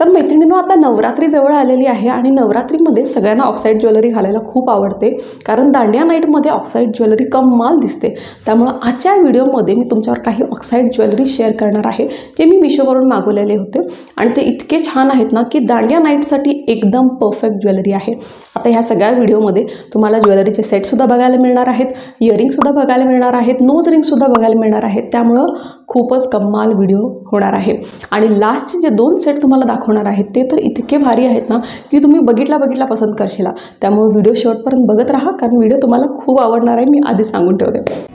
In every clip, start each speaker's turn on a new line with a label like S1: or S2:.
S1: तर मैत्रिणींनो, आता नवरात्री जवळ आलेली आहे आणि नवरात्रीमध्ये सगळ्यांना ऑक्साईड ज्वेलरी घालायला खूप आवडते, कारण दांडिया नाईटमध्ये ऑक्साईड ज्वेलरी कमाल दिसते. त्यामुळे आजच्या व्हिडिओमध्ये मी तुमच्यावर काही ऑक्साईड ज्वेलरी शेअर करणार आहे, जे मी मिशोवरून मागवलेले होते आणि ते इतके छान आहेत ना की दांडिया नाईटसाठी एकदम परफेक्ट ज्वेलरी आहे. आता ह्या सगळ्या व्हिडिओमध्ये तुम्हाला ज्वेलरीचे सेटसुद्धा बघायला मिळणार आहेत, इयरिंगसुद्धा बघायला मिळणार आहेत, नोज रिंगसुद्धा बघायला मिळणार आहेत. त्यामुळं खूपच कमाल व्हिडिओ होणार आहे. आणि लास्टचे जे 2 सेट तुम्हाला दाखवणार आहेत ते तर इतके भारी आहेत ना की तुम्ही बघितला पसंत करशील. त्यामुळे व्हिडिओ शेवटपर्यंत बघत राहा, कारण व्हिडिओ तुम्हाला खूप आवडणार आहे, मी आधी सांगून ठेवते.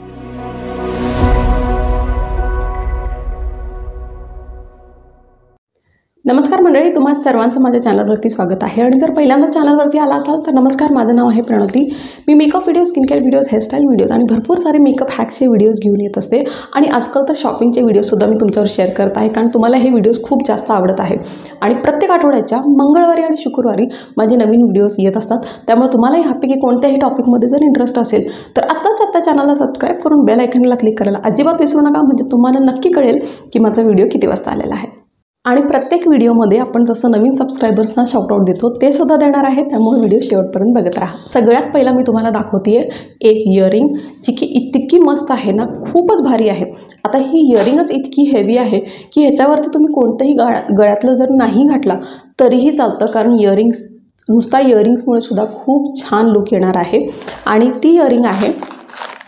S1: नमस्कार मंडळी, तुम्हा सर्वांचं माझ्या चॅनलवरती स्वागत आहे. आणि जर पहिल्यांदा चॅनलवरती आला असाल तर नमस्कार, माझं नाव आहे प्रणती. मी makeup videos, skin care videos, hairstyle videos आणि भरपूर सारे मेकअप हॅक्सचे व्हिडिओज घेऊन येत असते. आणि आजकाल तर शॉपिंगचे व्हिडिओसुद्धा मी तुमच्यावर शेअर करत आहे, कारण तुम्हाला हे व्हिडिओज खूप जास्त आवडत आहेत. आणि प्रत्येक आठवड्याच्या मंगळवारी आणि शुक्रवारी माझे नवीन व्हिडिओज येत असतात. त्यामुळे तुम्हालाही ह्यापैकी कोणत्याही टॉपिकमध्ये जर इंटरेस्ट असेल तर आत्ता चॅनलला सबस्क्राईब करून बेल आयकनला क्लिक करायला अजिबात विसरू नका, म्हणजे तुम्हाला नक्की कळेल की माझा व्हिडिओ किती वाजता आलेला आहे. आणि प्रत्येक व्हिडिओमध्ये आपण जसं नवीन सबस्क्रायबर्सना शाउटआउट देतो ते सुद्धा देणार आहे. त्यामुळे व्हिडिओ शेवटपर्यंत बघत राहा. सगळ्यात पहिला मी तुम्हाला दाखवते एक इयरिंग, जी की इतकी मस्त आहे ना, खूपच भारी आहे. आता ही इयरिंगच इतकी हेवी आहे की ह्याच्यावरती तुम्ही कोणतंही गळ्यातलं जर नाही घातला तरीही चालतं, कारण इयरिंग्स नुसता इयरिंग्समुळे सुद्धा खूप छान लुक येणार आहे. आणि ती इयरिंग आहे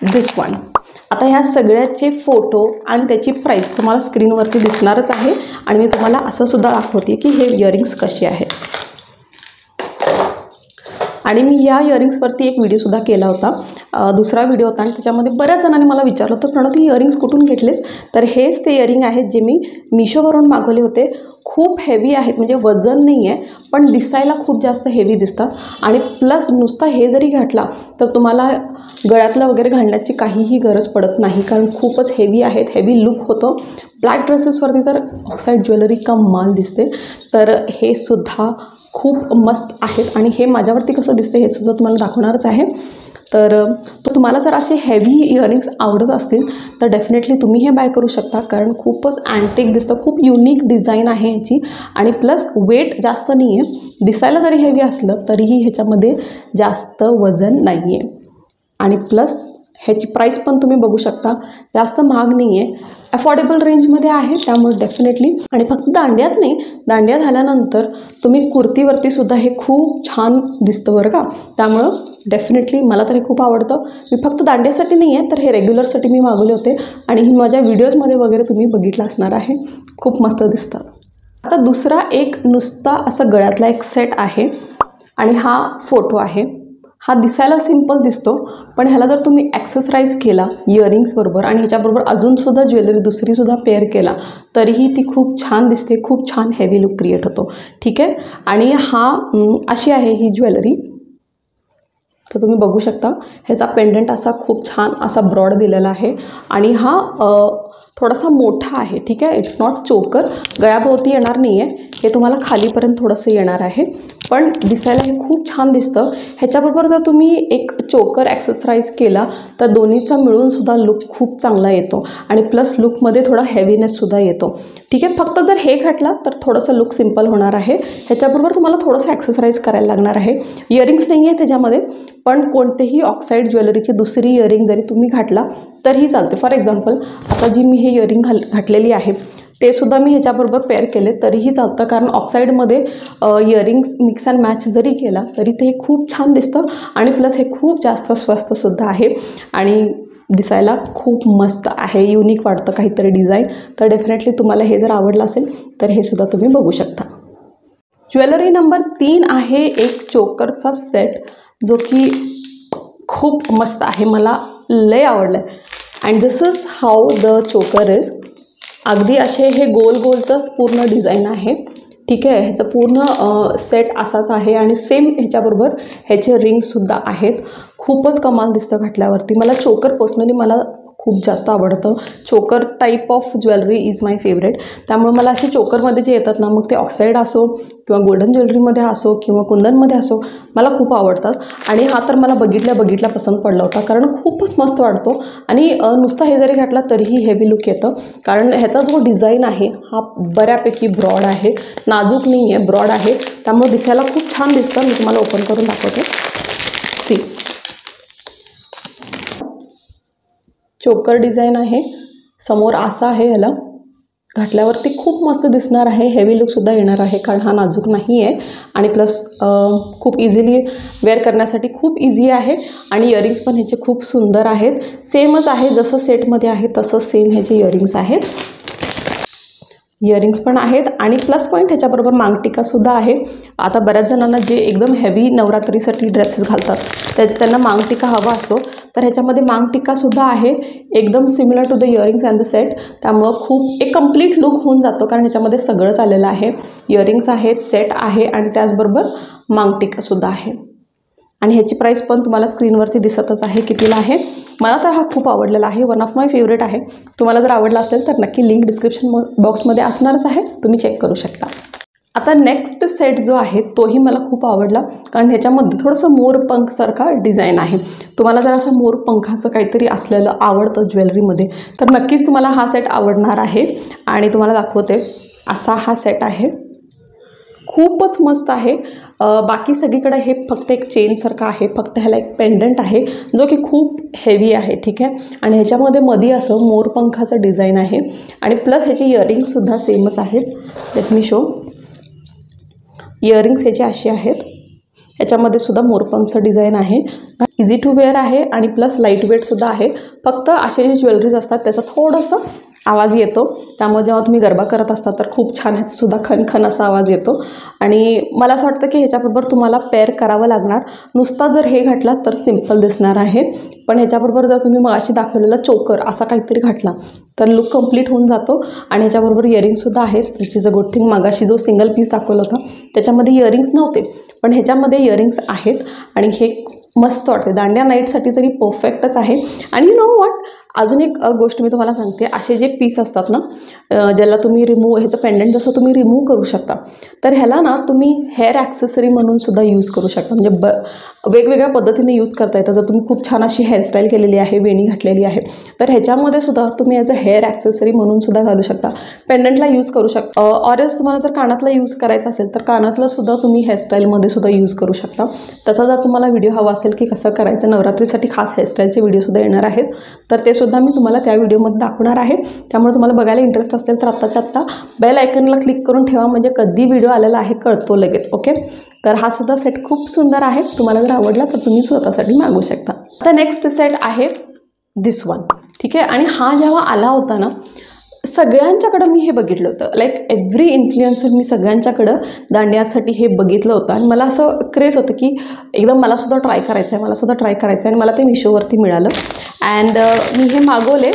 S1: दिस वन. आता ह्या सगळ्याचे फोटो आणि त्याची प्राईस तुम्हाला स्क्रीनवरती दिसणारच आहे. आणि मी तुम्हाला असं सुद्धा दाखवते की हे इयरिंग्स कसे आहेत. आणि मी या इयरिंग्सवरती एक व्हिडिओसुद्धा केला होता, दुसरा व्हिडिओ होता, आणि त्याच्यामध्ये बऱ्याच जणांनी मला विचारलं होतं, प्रणती इयरिंग्स कुठून घेतलेस? तर हेच ते इयरिंग आहेत जे मी मिशोवरून मागवले होते. खूप हेवी आहेत, म्हणजे वजन नाही आहे पण दिसायला खूप जास्त हेवी दिसतात. आणि प्लस नुसता हे जरी घातला तर तुम्हाला गळ्यातलं वगैरे घालण्याची काहीही गरज पडत नाही, कारण खूपच हेवी आहेत, हेवी लुक होतो. ब्लॅक ड्रेसेसवरती तर ऑक्साईड ज्वेलरी कमाल दिसते. तर हे सुद्धा खूप मस्त आहेत. आणि हे माझ्यावरती कसं दिसते हे सुद्धा तुम्हाला दाखवणारच आहे. तर तुम्हाला जर असे हेवी इयरिंग्स आवडत असतील तर डेफिनेटली तुम्ही हे बाय करू शकता, कारण खूपच अँटिक दिसतं, खूप युनिक डिझाईन आहे ह्याची. आणि प्लस वेट जास्त नाही आहे, दिसायला जरी हेवी असलं तरीही ह्याच्यामध्ये जास्त वजन नाही आहे. आणि प्लस ह्याची प्राईस पण तुम्ही बघू शकता, जास्त महाग नाही आहे, अफोर्डेबल रेंजमध्ये आहे. त्यामुळे डेफिनेटली, आणि फक्त दांडियाच नाही, दांडिया झाल्यानंतर तुम्ही कुर्तीवरती सुद्धा हे खूप छान दिसतं बरं का. त्यामुळं डेफिनेटली मला तर हे खूप आवडतं. मी फक्त दांडियासाठी नाही आहे तर हे रेग्युलरसाठी मी मागवले होते, आणि ही माझ्या व्हिडिओजमध्ये वगैरे तुम्ही बघितलं असणार आहे. खूप मस्त दिसतात. आता दुसरा एक नुसता असं गळ्यातला एक सेट आहे, आणि हा फोटो आहे. हा दिसायला सिम्पल दिसतो, पण ह्याला जर तुम्ही ॲक्सेसराईज केला इयरिंग्सबरोबर आणि ह्याच्याबरोबर अजूनसुद्धा ज्वेलरी दुसरीसुद्धा पेअर केला तरीही ती खूप छान दिसते, खूप छान हेवी लुक क्रिएट होतो. ठीक आहे. आणि हा अशी आहे ही ज्वेलरी. तर तुम्ही बघू शकता ह्याचा पेंडंट असा खूप छान असा ब्रॉड दिलेला आहे. आणि हा थोडासा मोठा आहे. ठीक आहे. इट्स नॉट चोकर, गळ्याभोवती येणार नाही आहे, हे तुम्हाला खालीपर्यंत थोडंसं येणार आहे, पण दिसायला हे खूप छान दिसतं. ह्याच्याबरोबर जर तुम्ही एक चोकर ॲक्सेसराईज केला तर दोन्हीचा मिळूनसुद्धा लुक खूप चांगला येतो. आणि प्लस लुकमध्ये थोडा हेवीनेससुद्धा येतो. ठीक आहे. फक्त जर हे घातला तर थोडंसं लुक सिम्पल होणार आहे. ह्याच्याबरोबर तुम्हाला थोडंसं ॲक्सेसराईज करायला लागणार आहे. इयरिंग्स नाही आहे त्याच्यामध्ये, पण कोणतेही ऑक्साईड ज्वेलरीची दुसरी इयरिंग जरी तुम्ही घातला तरीही चालते. फॉर एक्झाम्पल आता जी मी हे इयरिंग घातलेली आहे ते सुद्धा मी ह्याच्याबरोबर पेअर केले तरीही चालतं, कारण ऑक्साईडमध्ये इयरिंग्स मिक्स अँड मॅच जरी केला तरी ते खूप छान दिसतं. आणि प्लस हे खूप जास्त स्वस्तसुद्धा आहे आणि दिसायला खूप मस्त आहे, युनिक वाटतं काहीतरी डिझाईन. तर डेफिनेटली तुम्हाला हे जर आवडलं असेल तर हे सुद्धा तुम्ही बघू शकता. ज्वेलरी नंबर 3 आहे एक चोकरचा सेट, जो की खूप मस्त आहे, मला लय आवडलं आहे. And this is how the चोकर इज. अगदी असे हे गोल गोलचंच पूर्ण डिझाईन आहे. ठीक आहे. ह्याचं पूर्ण सेट असाच आहे आणि सेम ह्याच्याबरोबर ह्याचे रिंगसुद्धा आहेत. खूपच कमाल दिसतं घातल्यावरती. मला चोकर पर्सनली मला खूप जास्त आवडतं. चोकर type of jewellery is my favourite. त्यामुळे मला असे चोकरमध्ये जे येतात ना, मग ते ऑक्साईड असो किंवा गोल्डन ज्वेलरीमध्ये असो किंवा कुंदनमध्ये असो, मला खूप आवडतात. आणि हा तर मला बघितल्या पसंत पडला होता, कारण खूपच मस्त वाटतो. आणि नुसता हे जरी घातला तरीही हेवी लुक येतं, कारण ह्याचा जो डिझाईन आहे हा बऱ्यापैकी ब्रॉड आहे, नाजूक नाही आहे, ब्रॉड आहे. त्यामुळे दिसायला खूप छान दिसतं. मी तुम्हाला ओपन करून दाखवते. सी, चोकर डिझाईन आहे, समोर असा आहे. ह्याला घातल्यावरती खूप मस्त दिसणार आहे. हेवी लुकसुद्धा येणार आहे, कारण हा नाजूक नाही आहे. आणि प्लस खूप इझिली वेअर करण्यासाठी खूप इझी आहे. आणि इयरिंग्स पण ह्याचे खूप सुंदर आहेत. सेमच आहे जसं सेटमध्ये आहे तसंच सेम ह्याचे इयरिंग्स आहेत. इयरिंग्स पण आहेत. आणि प्लस पॉईंट ह्याच्याबरोबर मांगटिकासुद्धा आहे. आता बऱ्याच जणांना जे एकदम हेवी नवरात्रीसाठी ड्रेसेस घालतात त्यांना मांगटिका हवा असतो, तर ह्याच्यामध्ये मांगटिकासुद्धा आहे, एकदम similar to the earrings and the set. त्यामुळं खूप एक कम्प्लीट लुक होऊन जातो, कारण ह्याच्यामध्ये सगळंच आलेलं आहे. इयरिंग्स आहेत, सेट आहे आणि त्याचबरोबर मांगटिकासुद्धा आहे. आणि ह्याची प्राईस पण तुम्हाला स्क्रीनवरती दिसतच आहे कितीला आहे. मला तर हा खूप आवडलेला आहे, वन ऑफ माय फेवरेट आहे. तुम्हाला जर आवडला असेल तर नक्की लिंक डिस्क्रिप्शन बॉक्समध्ये असणारच आहे, तुम्ही चेक करू शकता. आता नेक्स्ट सेट जो आहे तोही मला खूप आवडला, कारण ह्याच्यामध्ये थोडंसं मोरपंखसारखा डिझाईन आहे. तुम्हाला जर असं मोरपंखाचं काहीतरी असलेलं आवडतं ज्वेलरीमध्ये तर नक्कीच तुम्हाला हा सेट आवडणार आहे. आणि तुम्हाला दाखवते, असा हा सेट आहे, खूपच मस्त आहे. बाकी सगळीकडे हे फक्त एक चेनसारखं आहे, फक्त ह्याला एक पेंडंट आहे जो की खूप हेवी आहे. ठीक आहे. आणि ह्याच्यामध्ये मध्ये असं मोरपंखाचं डिझाईन आहे. आणि प्लस ह्याचे इयरिंग्ससुद्धा सेमच आहेत. Let me show. इयरिंग्स ह्याचे असे आहेत, ह्याच्यामध्ये सुद्धा मोरपंखचं डिझाईन आहे. इझी टू वेअर आहे आणि प्लस लाईट वेटसुद्धा आहे. फक्त असे जे ज्वेलरीज असतात त्याचा थोडंसं आवाज येतो, त्यामुळे जेव्हा तुम्ही गरबा करत असता तर खूप छान ह्याचासुद्धा खनखन असा आवाज येतो. आणि मला असं वाटतं की ह्याच्याबरोबर तुम्हाला पेअर करावं लागणार. नुसता जर हे घातला तर सिम्पल दिसणार आहे, पण ह्याच्याबरोबर जर तुम्ही मगाशी दाखवलेला चोकर असा काहीतरी घातला तर लुक कंप्लीट होऊन जातो. आणि ह्याच्याबरोबर इयरिंग्ससुद्धा आहेत, which is a good thing. मगाशी जो सिंगल पीस दाखवला होता त्याच्यामध्ये इयरिंग्स नव्हते, पण ह्याच्यामध्ये इयरिंग्स आहेत. आणि हे मस्त वाटते, दांडिया नाईटसाठी तरी परफेक्टच आहे. आणि यू नो वॉट, अजून एक गोष्ट मी तुम्हाला सांगते. असे जे पीस असतात ना, ज्याला तुम्ही ह्याचं पेंडंट जसं तुम्ही रिमूव्ह करू शकता, तर ह्याला ना तुम्ही हेअर ॲक्सेसरी म्हणून सुद्धा यूज करू शकता. म्हणजे वेगवेगळ्या पद्धतीने यूज करता येतं. जर तुम्ही खूप छान अशी हेअरस्टाईल केलेली आहे, वेणी घातलेली आहे, तर ह्याच्यामध्ये सुद्धा तुम्ही ॲज अ हेअर ॲक्सेसरी म्हणून सुद्धा घालू शकता, पेंडंटला यूज करू शकता. ऑरएल्स तुम्हाला जर कानातला यूज करायचा असेल तर कानातलं सुद्धा तुम्ही हेअरस्टाईलमध्ये सुद्धा यूज करू शकता. त्याचा जर तुम्हाला व्हिडिओ हवा असेल की कसं करायचं, नवरात्रीसाठी खास हेअरस्टाईलचे व्हिडिओसुद्धा येणार आहेत, तर ते सुद्धा मी तुम्हाला त्या व्हिडिओमध्ये दाखवणार आहे. त्यामुळे तुम्हाला बघायला इंटरेस्ट असेल तर आत्ताच्या आत्ता बेल आयकनला क्लिक करून ठेवा, म्हणजे कधी व्हिडिओ आलेला आहे कळतो लगेच. ओके. तर हा सुद्धा सेट खूप सुंदर आहे. तुम्हाला जर आवडला तर तुम्ही स्वतःसाठी मागू शकता. आता नेक्स्ट सेट आहे दिस वन. ठीक आहे. आणि हा जेव्हा आला होता ना, सगळ्यांच्याकडं मी हे बघितलं होतं, लाईक एव्हरी इन्फ्लुएन्सर, मी सगळ्यांच्याकडं दांडियासाठी हे बघितलं होतं. आणि मला असं क्रेज होतं की एकदम मलासुद्धा ट्राय करायचं आहे, मलासुद्धा ट्राय करायचं आहे. आणि मला ते मिशोवरती मिळालं अँड मी हे मागवले.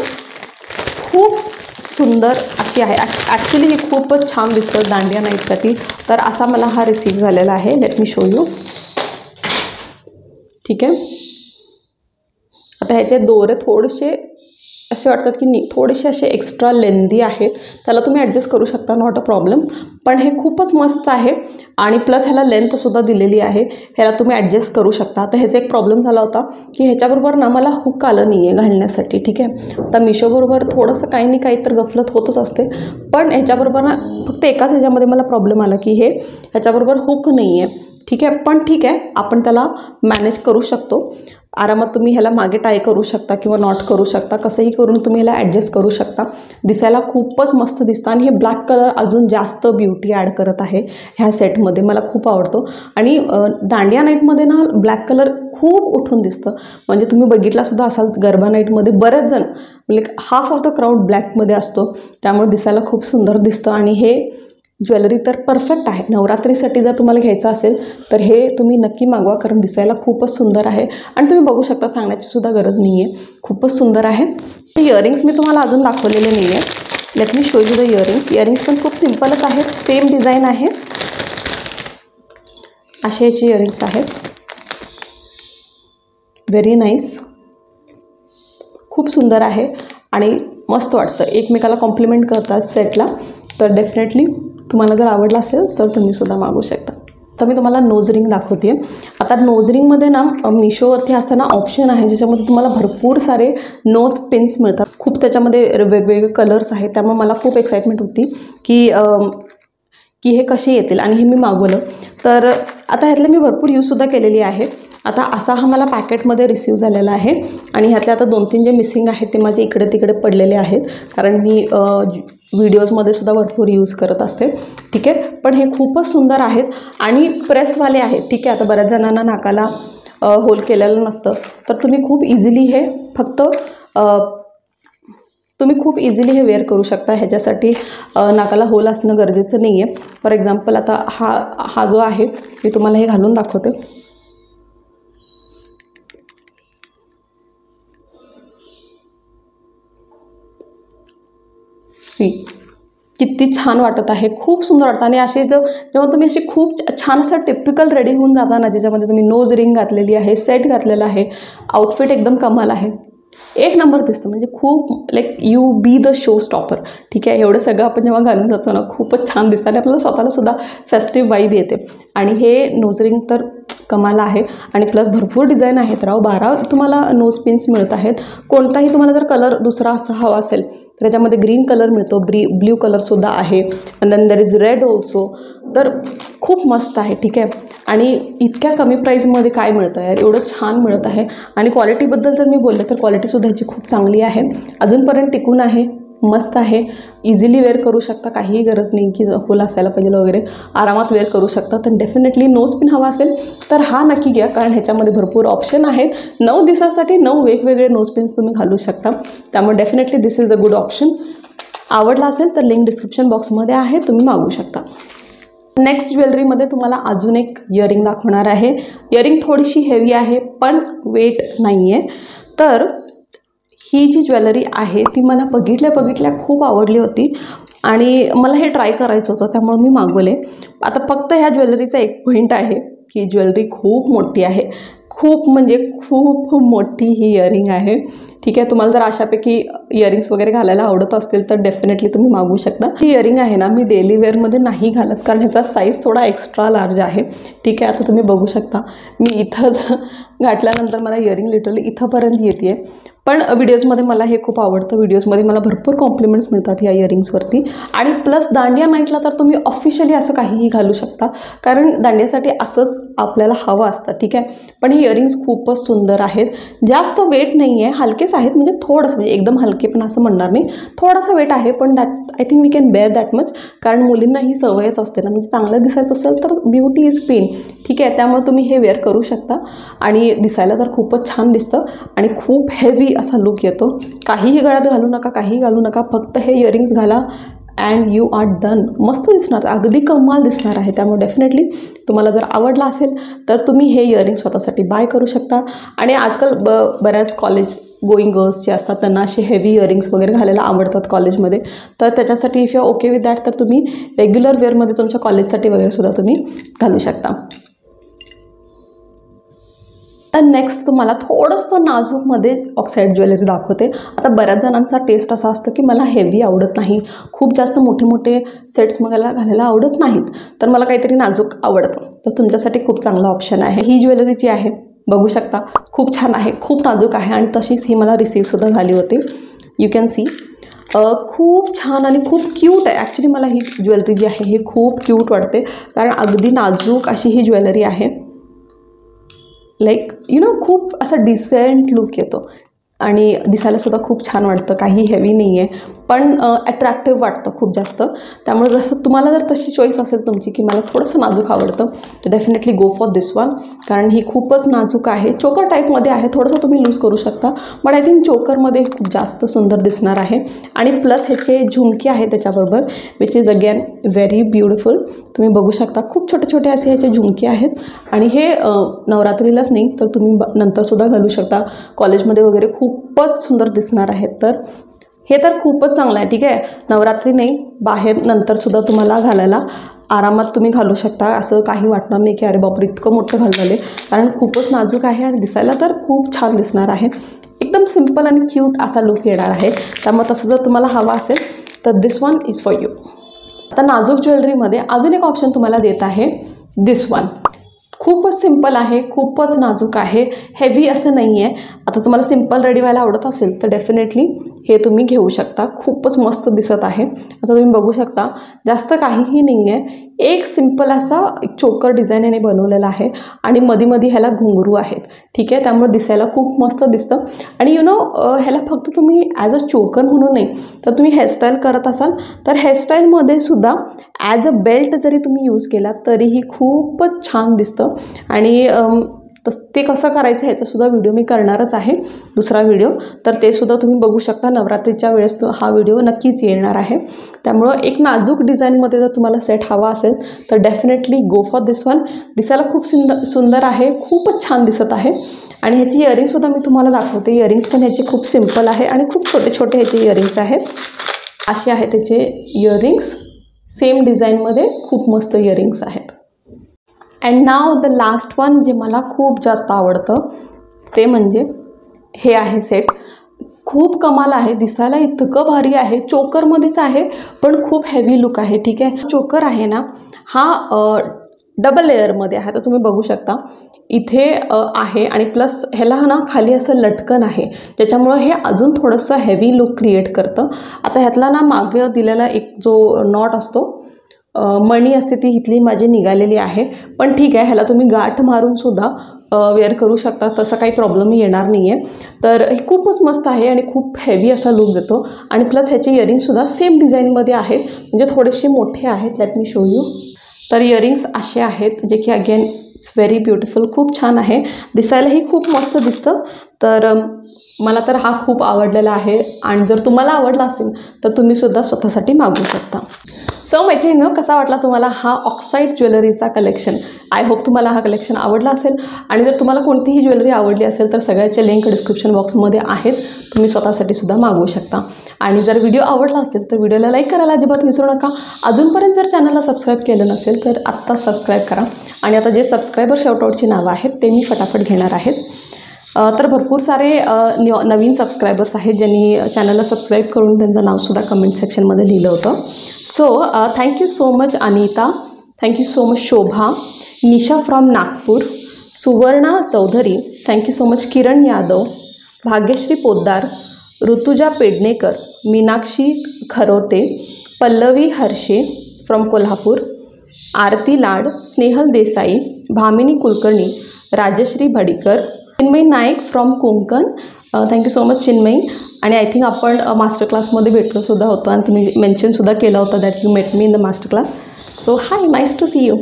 S1: खूप सुंदर अशी आहे. ॲक्च्युली हे खूपच छान दिसतं दांडिया नाईटसाठी. तर असा मला हा रिसीव्ह झालेला आहे. Let me show you. ठीक आहे. आता ह्याचे दोरे थोडेसे असे वाटतात की थोडेसे असे एक्स्ट्रा लेंदी आहेत, त्याला तुम्ही ॲडजस्ट करू शकता, नॉट अ प्रॉब्लेम. पण हे खूपच मस्त आहे. आणि प्लस ह्याला लेंथसुद्धा दिलेली आहे, ह्याला तुम्ही ॲडजस्ट करू शकता. तर ह्याचा एक प्रॉब्लेम झाला होता की ह्याच्याबरोबर ना मला हुक आलं नाही आहे घालण्यासाठी. ठीक आहे. आता मिशोबरोबर थोडंसं काही नाही काही तर गफलत होतच असते, पण ह्याच्याबरोबर ना फक्त एकाच ह्याच्यामध्ये मला प्रॉब्लेम आला की ह्याच्याबरोबर हुक नाही आहे. ठीक आहे. पण ठीक आहे, आपण त्याला मॅनेज करू शकतो आरामात. तुम्ही ह्याला मागे टाय करू शकता किंवा नॉट करू शकता, कसंही करून तुम्ही ह्याला ॲडजस्ट करू शकता. दिसायला खूपच मस्त दिसतं. आणि हे ब्लॅक कलर अजून जास्त ब्युटी ॲड करत आहे ह्या सेटमध्ये, मला खूप आवडतो. आणि दांडिया नाईटमध्ये ना ब्लॅक कलर खूप उठून दिसतं. म्हणजे तुम्ही बघितलासुद्धा असाल, गरबा नाईटमध्ये बरेच जण म्हणजे हाफ ऑफ द क्राऊड ब्लॅकमध्ये असतो, त्यामुळे दिसायला खूप सुंदर दिसतं. आणि हे ज्वेलरी तर परफेक्ट आहे. नवरात्रीसाठी जर तुम्हाला घ्यायचं असेल तर हे तुम्ही नक्की मागवा, कारण दिसायला खूपच सुंदर आहे. आणि तुम्ही बघू शकता, सांगण्याची सुद्धा गरज नाही आहे, खूपच सुंदर आहे. इयरिंग्स मी तुम्हाला अजून दाखवलेले नाही आहे. Let me show you the earrings. Earrings पण खूप सिम्पलच आहेत, सेम डिझाईन आहे. असे याचे इयरिंग्स आहेत, व्हेरी नाईस. खूप सुंदर आहे आणि मस्त वाटतं, एकमेकाला कॉम्प्लिमेंट करतात सेटला. तर डेफिनेटली तुम्हाला जर आवडला असेल तर तुम्हीसुद्धा मागवू शकता. तर मी तुम्हाला नोज रिंग दाखवते. आता नोज रिंगमध्ये ना मिशोवरती असं ना ऑप्शन आहे ज्याच्यामध्ये तुम्हाला भरपूर सारे नोज पिन्स मिळतात. खूप त्याच्यामध्ये वेगवेगळे कलर्स आहेत. त्यामुळे मला खूप एक्साइटमेंट होती की हे कसे येतील आणि हे मी मागवलं. तर आता ह्यातले मी भरपूर यूजसुद्धा केलेली आहे. आता असा हा मला पॅकेटमध्ये रिसीव झालेला आहे आणि ह्यातले आता 2-3 जे मिसिंग आहेत ते माझे इकडे तिकडे पडलेले आहेत, कारण मी व्हिडिओजमध्ये सुद्धा भरपूर यूज करत असते. ठीक आहे, पण हे खूपच सुंदर आहेत आणि प्रेसवाले आहेत. ठीक आहे, आता बऱ्याच जणांना नाकाला होल केलेलं नसतं, तर तुम्ही खूप इझिली हे खूप इझिली हे वेअर करू शकता. ह्याच्यासाठी नाकाला होल असणं गरजेचं नाही आहे. फॉर एक्झाम्पल आता हा जो आहे मी तुम्हाला हे घालून दाखवते. किती छान वाटत आहे, खूप सुंदर वाटतं. आणि असे जेव्हा तुम्ही अशी खूप छान असं टिपिकल रेडी होऊन जाता ना, ज्याच्यामध्ये तुम्ही नोज रिंग घातलेली आहे, सेट घातलेला आहे, आउटफिट एकदम कमाल आहे, एक नंबर दिसतं. म्हणजे खूप like you be the show stopper. ठीक आहे, एवढं सगळं आपण जेव्हा घालून जातो ना खूपच छान दिसतं आणि आपल्याला स्वतःला सुद्धा फेस्टिव्ह वाईब येते. आणि हे नोज रिंग तर कमाल आहे आणि प्लस भरपूर डिझाईन आहेत राव. 12 तुम्हाला नोज पिन्स मिळत आहेत. कोणताही तुम्हाला जर कलर दुसरा असा हवा असेल तर त्याच्यामध्ये ग्रीन कलर मिळतो, ब्ल्यू कलरसुद्धा आहे, and then there is red also. तर खूप मस्त आहे. ठीक आहे, आणि इतक्या कमी प्राईजमध्ये काय मिळतं यार, एवढं छान मिळत आहे. आणि क्वालिटीबद्दल जर मी बोलले तर क्वालिटीसुद्धा ह्याची खूप चांगली आहे, अजूनपर्यंत टिकून आहे, मस्त आहे. इझिली वेअर करू शकता, काहीही गरज नाही की होल असायला पाहिजे वगैरे, आरामात वेअर करू शकता. तर डेफिनेटली नोज पिन हवा असेल तर हा नक्की घ्या, कारण ह्याच्यामध्ये भरपूर ऑप्शन आहेत. 9 दिवसासाठी 9 वेगवेगळे नोज पिन्स तुम्ही घालू शकता. त्यामुळे definitely this is a good option. आवडला असेल तर लिंक डिस्क्रिप्शन बॉक्समध्ये आहे, तुम्ही मागवू शकता. नेक्स्ट ज्वेलरीमध्ये तुम्हाला अजून एक इयरिंग दाखवणार आहे. इयरिंग थोडीशी हेवी आहे पण वेट नाही आहे. तर ही जी ज्वेलरी आहे ती मला बघितल्या खूप आवडली होती आणि मला हे ट्राय करायचं होतं, त्यामुळे मी मागवले. आता फक्त ह्या ज्वेलरीचा एक पॉईंट आहे की ज्वेलरी खूप मोठी आहे, खूप म्हणजे खूप मोठी ही इयरिंग आहे. ठीक आहे, तुम्हाला जर अशापैकी इयरिंग्स वगैरे घालायला आवडत असतील तर डेफिनेटली तुम्ही मागवू शकता. ही इयरिंग आहे ना मी डेली वेअरमध्ये नाही घालत, कारण ह्याचा साईज थोडा एक्स्ट्रा लार्ज आहे. ठीक आहे, आता तुम्ही बघू शकता मी इथं घातल्यानंतर मला इयरिंग लिटरली इथंपर्यंत येते आहे. पण व्हिडिओजमध्ये मला हे खूप आवडतं. व्हिडिओजमध्ये मला भरपूर कॉम्प्लिमेंट्स मिळतात या इयरिंग्सवरती. आणि प्लस दांडिया नाईटला तर तुम्ही ऑफिशियली असं काहीही घालू शकता, कारण दांडियासाठी असंच आपल्याला हवं असतं. ठीक आहे, पण ही इयरिंग्स खूपच सुंदर आहेत. जास्त वेट नाही आहे, हलकेच आहेत, म्हणजे थोडंसं, म्हणजे एकदम हलके पण असं म्हणणार नाही, थोडासा वेट आहे, पण that I think we can bear that much. कारण मुलींना ही सवयच असते ना, म्हणजे चांगलं दिसायचं असेल तर ब्युटी इज पेन. ठीक आहे, त्यामुळे तुम्ही हे वेअर करू शकता आणि दिसायला तर खूपच छान दिसतं आणि खूप हेवी असा लुक येतो. काहीही गळ्यात घालू नका, काहीही घालू नका, फक्त हे इयरिंग्स घाला अँड यू आर डन. मस्त दिसणार, अगदी कमाल दिसणार आहे. त्यामुळे डेफिनेटली तुम्हाला जर आवडला असेल तर तुम्ही हे इयरिंग स्वतःसाठी बाय करू शकता. आणि आजकाल बऱ्याच कॉलेज गोईंग गर्ल्स जे असतात त्यांना असे हेवी इयरिंग्स वगैरे घालायला आवडतात कॉलेजमध्ये. तर त्याच्यासाठी if you are okay with that तर तुम्ही रेग्युलर वेअरमध्ये तुमच्या कॉलेजसाठी वगैरे सुद्धा तुम्ही घालू शकता. नेक्स्ट तुम्हाला थोडंसं नाजूकमध्ये ऑक्साईड ज्वेलरी दाखवते. आता बऱ्याच जणांचा टेस्ट असा असतो की मला हेवी आवडत नाही, खूप जास्त मोठे मोठे सेट्स मला घालायला आवडत नाहीत, तर मला काहीतरी नाजूक आवडतं. तर तुमच्यासाठी खूप चांगला ऑप्शन आहे. ही ज्वेलरी जी आहे बघू शकता, खूप छान आहे, खूप नाजूक आहे आणि तशीच ही मला रिसीवसुद्धा झाली होती. यू कॅन सी खूप छान आणि खूप क्यूट आहे. ॲक्च्युली मला ही ज्वेलरी जी आहे ही खूप क्यूट वाटते, कारण अगदी नाजूक अशी ही ज्वेलरी आहे. लाईक यू नो खूप असा डिसेंट लुक येतो आणि दिसायलासुद्धा खूप छान वाटतं. काही हेवी नाही आहे, पण अट्रॅक्टिव्ह वाटतं खूप जास्त. त्यामुळे जसं तुम्हाला जर तशी चॉईस असेल तुमची की मला थोडंसं नाजूक आवडतं तर definitely go for this one, कारण ही खूपच नाजूक आहे. चोकर टाईपमध्ये आहे, थोडंसं तुम्ही लूज करू शकता, बट आय थिंक चोकरमध्ये खूप जास्त सुंदर दिसणार आहे. आणि प्लस ह्याचे झुमके आहे त्याच्याबरोबर, which is again very beautiful. तुम्ही बघू शकता खूप छोटे छोटे असे ह्याचे झुमके आहेत आणि हे नवरात्रीलाच नाही तर तुम्ही नंतरसुद्धा घालू शकता, कॉलेजमध्ये वगैरे खूपच सुंदर दिसणार आहेत. तर हे तर खूपच चांगलं आहे. ठीक आहे, नवरात्री नाही, बाहेर नंतरसुद्धा तुम्हाला घालायला आरामात तुम्ही घालू शकता. असं काही वाटणार नाही की अरे बापरे इतकं मोठं घालवले, कारण खूपच नाजूक आहे आणि दिसायला तर खूप छान दिसणार आहे. एकदम सिम्पल आणि क्यूट असा लुक येणार आहे. त्यामुळे तसं जर तुम्हाला हवा असेल तर दिस वन इज फॉर यू. आता नाजूक ज्वेलरीमध्ये अजून एक ऑप्शन तुम्हाला देत आहे, दिस वन. खूपच सिंपल आहे, खूपच नाजूक आहे, हेवी असं नाही आहे. आता तुम्हाला सिंपल रेडी व्हायला आवडत असेल तर डेफिनेटली हे तुम्ही घेऊ शकता. खूपच मस्त दिसत आहे. आता तुम्ही बघू शकता जास्त काहीही नाही आहे, एक सिंपल असा एक चोकर डिझाईन याने बनवलेला आहे आणि मध्ये ह्याला घुंगरू आहेत. ठीक आहे, त्यामुळे दिसायला खूप मस्त दिसतं. आणि ह्याला फक्त तुम्ही ॲज अ चोकर म्हणून नाही तर तुम्ही हेअरस्टाईल करत असाल तर हेअरस्टाईलमध्ये सुद्धा ॲज अ बेल्ट जरी तुम्ही यूज केला तरीही खूपच छान दिसतं. आणि ते कसं करायचं ह्याचासुद्धा व्हिडिओ मी करणारच आहे, दुसरा व्हिडिओ. तर ते सुद्धा तुम्ही बघू शकता. नवरात्रीच्या वेळेस हा व्हिडिओ नक्कीच येणार आहे. त्यामुळं एक नाजूक डिझाईनमध्ये जर तुम्हाला सेट हवा असेल तर definitely go for this one. दिसायला खूप सुंदर आहे, खूपच छान दिसत आहे. आणि ह्याची इयरिंगसुद्धा मी तुम्हाला दाखवते. इयरिंग्स पण ह्याचे खूप सिम्पल आहे आणि खूप छोटे छोटे ह्याचे इयरिंग्स आहेत. असे आहेत त्याचे इयरिंग्स, सेम डिझाईनमध्ये खूप मस्त इयरिंग्स आहेत. And now the last one जे मला खूप जास्त आवडतं ते म्हणजे हे आहे सेट. खूप कमाल आहे, दिसायला इतकं भारी आहे. चोकरमध्येच आहे पण खूप हेवी लुक आहे. ठीक आहे, चोकर आहे ना हा डबल लेअरमध्ये आहे. तर तुम्ही बघू शकता इथे आहे आणि प्लस ह्याला ना खाली असं लटकन आहे ज्याच्यामुळं हे अजून थोडंसं हेवी लुक क्रिएट करतं. आता ह्यातला ना मागे दिलेला एक जो नॉट असतो, मणी असते ती इथली माझी निघालेली आहे. पण ठीक आहे, ह्याला तुम्ही गाठ मारूनसुद्धा वेअर करू शकता, तसं काही प्रॉब्लेम येणार नाही आहे. तर हे खूपच मस्त आहे आणि खूप हेवी असा लुक देतो. आणि प्लस ह्याचे इयरिंगसुद्धा सेम डिझाईनमध्ये आहेत, म्हणजे थोडेसे मोठे आहेत. Let me show you. तर इयरिंग्स असे आहेत जे की अगेन इट्स व्हेरी ब्युटिफुल, खूप छान आहे, दिसायलाही खूप मस्त दिसतं. तर मला तर हा खूप आवडलेला आहे आणि जर तुम्हाला आवडला असेल तर तुम्हीसुद्धा स्वतःसाठी मागवू शकता. सो मैत्रिणींनो, कसा वाटला तुम्हाला हा ऑक्साईड ज्वेलरीचा कलेक्शन? आय होप तुम्हाला हा कलेक्शन आवडला असेल. आणि जर तुम्हाला कोणतीही ज्वेलरी आवडली असेल तर सगळ्याच्या लिंक डिस्क्रिप्शन बॉक्समध्ये आहेत, तुम्ही स्वतःसाठी सुद्धा मागवू शकता. आणि जर व्हिडिओ आवडला असेल तर व्हिडिओला लाईक करायला अजिबात विसरू नका. अजूनपर्यंत जर चॅनलला सबस्क्राईब केलं नसेल तर आत्ताच सबस्क्राईब करा. आणि आता जे सबस्क्रायबर शाउटआउटची नावं आहेत ते मी फटाफट घेणार आहेत. तर भरपूर सारे नवीन सबस्क्रायबर्स आहेत ज्यांनी चॅनलला सबस्क्राईब करून त्यांचं नावसुद्धा कमेंट सेक्शनमध्ये लिहिलं होतं. So thank you so much Anita, thank you so much Shobha, Nisha from Nagpur, Suvarna Chaudhari, thank you so much Kiran Yadav, Bhagyashree Poddar, Rutuja Pednekar, Meenakshi Kharote, Pallavi Harshe from Kolhapur, Aarti Lad, Snehal Desai, Bhamini Kulkarni, Rajshree Bhadikar, Chinmayi Naik from Konkan, thank you so much Chinmayi. आणि आय थिंक आपण मास्टर क्लासमध्ये भेटलोसुद्धा होतो आणि तुम्ही मेन्शनसुद्धा केलं होतं that you met me in the master class. So hi, nice to see you.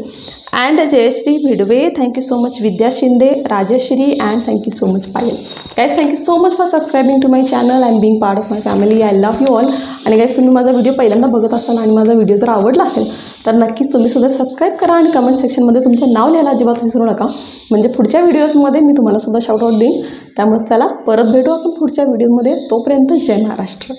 S1: And Jayashree Bhidwe, thank you so much Vidya Shinde, Rajshree, and thank you so much Payal. Guys thank you so much for subscribing to my channel and being part of my family. I love you all. आणि guys तुम्ही माझा video पहिल्यांदा बघत असाल आणि माझा video जर आवडला असेल तर नक्कीच तुम्हीसुद्धा सबस्क्राईब करा आणि कमेंट सेक्शनमध्ये तुमचं नाव लिहायला अजिबात विसरू नका, म्हणजे पुढच्या व्हिडिओजमध्ये मी तुम्हाला सुद्धा शाउटआउट देईन. त्यामुळे चला परत भेटू आपण पुढच्या व्हिडिओमध्ये. तोपर्यंत जय महाराष्ट्र.